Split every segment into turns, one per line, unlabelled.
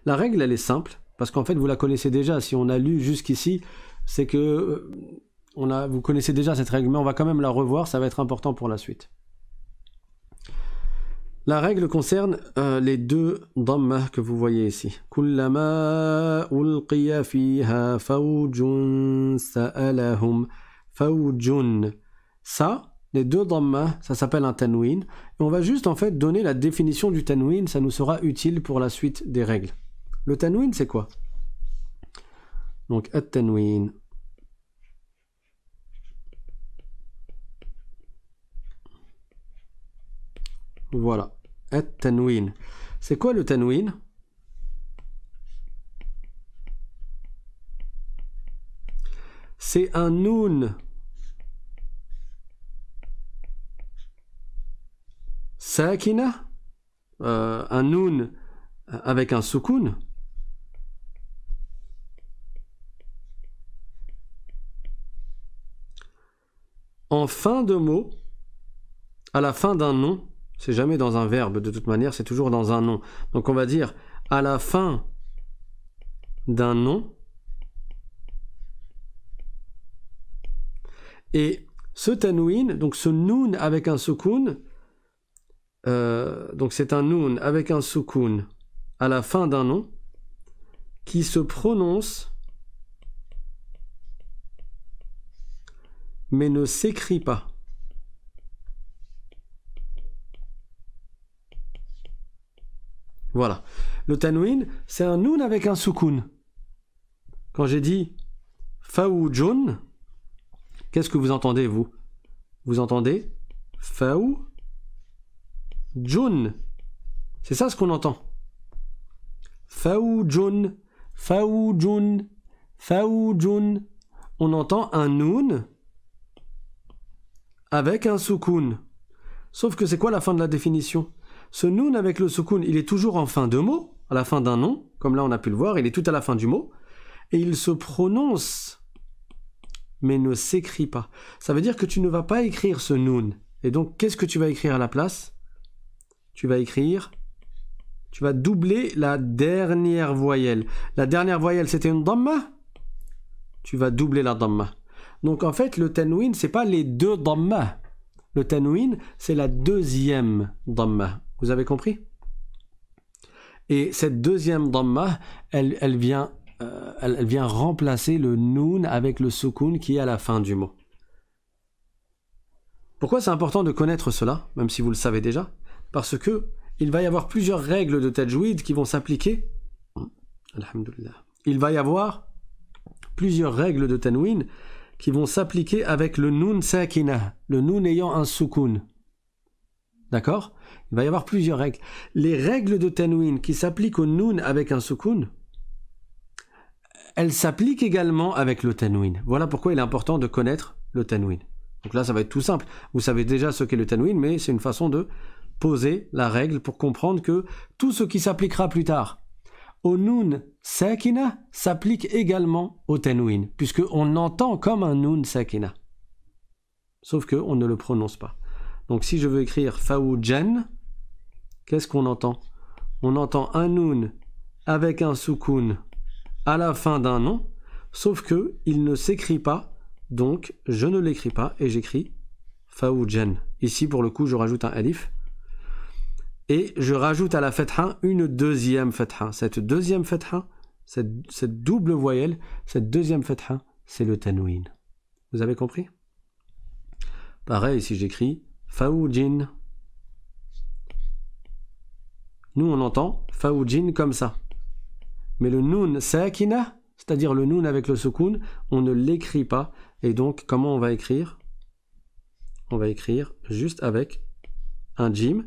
La règle, elle est simple, parce qu'en fait, vous la connaissez déjà. Si on a lu jusqu'ici, c'est que vous connaissez déjà cette règle, mais on va quand même la revoir, ça va être important pour la suite. La règle concerne les deux dhamma que vous voyez ici. Kullama ulqiya fiha fawjun sa'alahum fawjun. Ça, les deux dhamma, ça s'appelle un tanwin. Et on va juste en fait donner la définition du tanwin, ça nous sera utile pour la suite des règles. Le tanwin, c'est quoi? Donc, at-tanwin. Voilà, at-tanwin. C'est quoi le tanwin? C'est un noun sakina, un noun avec un soukoun, en fin de mot, à la fin d'un nom. C'est jamais dans un verbe, de toute manière, c'est toujours dans un nom. Donc on va dire à la fin d'un nom. Et ce tanwin, donc ce noun avec un soukoun, donc c'est un noun avec un soukoun à la fin d'un nom qui se prononce mais ne s'écrit pas. Voilà. Le tanwin, c'est un noun avec un soukoun. Quand j'ai dit fawjun, qu'est-ce que vous entendez, vous? Vous entendez fawjun. C'est ça ce qu'on entend. Fawjun, fawjun, fawjun. On entend un noun avec un soukoun. Sauf que c'est quoi la fin de la définition? Ce noun avec le soukoun, il est toujours en fin de mot, à la fin d'un nom, comme là on a pu le voir, il est tout à la fin du mot, et il se prononce, mais ne s'écrit pas. Ça veut dire que tu ne vas pas écrire ce noun. Et donc, qu'est-ce que tu vas écrire à la place? Tu vas doubler la dernière voyelle. La dernière voyelle, c'était une dhamma. Tu vas doubler la dhamma. Donc, en fait, le tanwin, c'est pas les deux dhamma. Le tanwin, c'est la deuxième dhamma. Vous avez compris? Et cette deuxième dhamma, elle vient remplacer le noun avec le soukoun qui est à la fin du mot. Pourquoi c'est important de connaître cela, même si vous le savez déjà? Parce que il va y avoir plusieurs règles de tajwid qui vont s'appliquer. Alhamdulillah. Il va y avoir plusieurs règles de tanwin qui vont s'appliquer avec le noun sakina, le noun ayant un soukoun. D'accord? Il va y avoir plusieurs règles. Les règles de tanwin qui s'appliquent au noun avec un soukoun, elles s'appliquent également avec le tanwin. Voilà pourquoi il est important de connaître le tanwin. Donc là, ça va être tout simple. Vous savez déjà ce qu'est le tanwin, mais c'est une façon de poser la règle pour comprendre que tout ce qui s'appliquera plus tard au noun sakina s'applique également au tanwin, puisqu'on entend comme un noun sakina. Sauf qu'on ne le prononce pas. Donc si je veux écrire fawjan, qu'est-ce qu'on entend? On entend un noun avec un soukoun à la fin d'un nom, sauf que il ne s'écrit pas, donc je ne l'écris pas et j'écris fawjan. Ici pour le coup je rajoute un alif et je rajoute à la fatha une deuxième fatha. Cette deuxième fatha, cette double voyelle, cette deuxième fatha, c'est le tanwin. Vous avez compris? Pareil si j'écris fawjin. Nous on entend fawjin comme ça. Mais le noun sakina, c'est-à-dire le noun avec le soukoun, on ne l'écrit pas. Et donc, comment on va écrire? On va écrire juste avec un jim.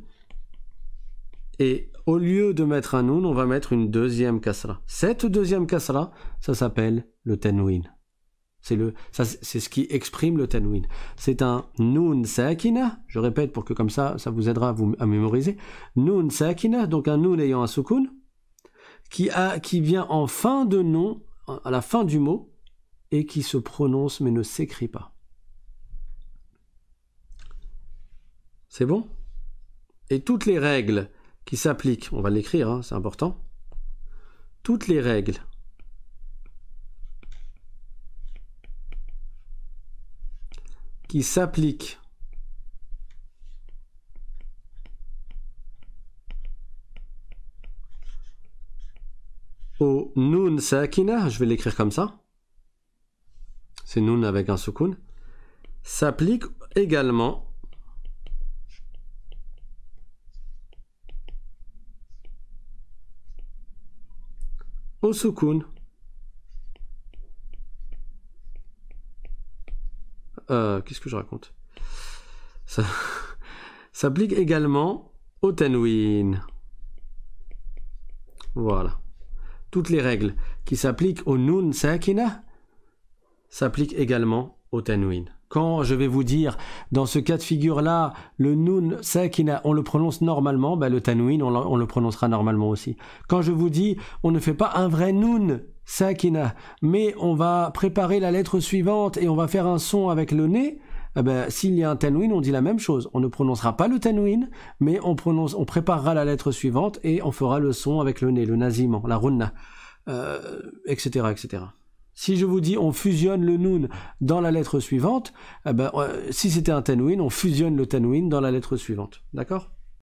Et au lieu de mettre un noun, on va mettre une deuxième kasra. Cette deuxième kasra, ça s'appelle le tanwin. C'est ce qui exprime le tanwin. C'est un noun sakina, je répète pour que comme ça vous aidera à mémoriser. Noun sakina, donc un noun ayant un soukoun, qui vient en fin de nom, à la fin du mot, et qui se prononce mais ne s'écrit pas. C'est bon? Et toutes les règles qui s'appliquent, on va l'écrire, hein, c'est important. toutes les règles qui s'appliquent au nun sakina, je vais l'écrire comme ça, c'est nun avec un soukoun, s'applique également au soukoun. Qu'est-ce que je raconte? Ça s'applique également au tanwin. Voilà. Toutes les règles qui s'appliquent au nun sakina s'appliquent également au tanwin. Quand je vais vous dire, dans ce cas de figure-là, le nun sakina, on le prononce normalement, ben le tanwin, on le prononcera normalement aussi. Quand je vous dis, on ne fait pas un vrai nun sakina, mais on va préparer la lettre suivante et on va faire un son avec le nez, eh ben, s'il y a un tanwin, on dit la même chose. On ne prononcera pas le tanwin, mais on préparera la lettre suivante et on fera le son avec le nez, le naziman, la runna, etc., etc. Si je vous dis on fusionne le nun dans la lettre suivante, eh ben, si c'était un tanwin, on fusionne le tanwin dans la lettre suivante. D'accord ?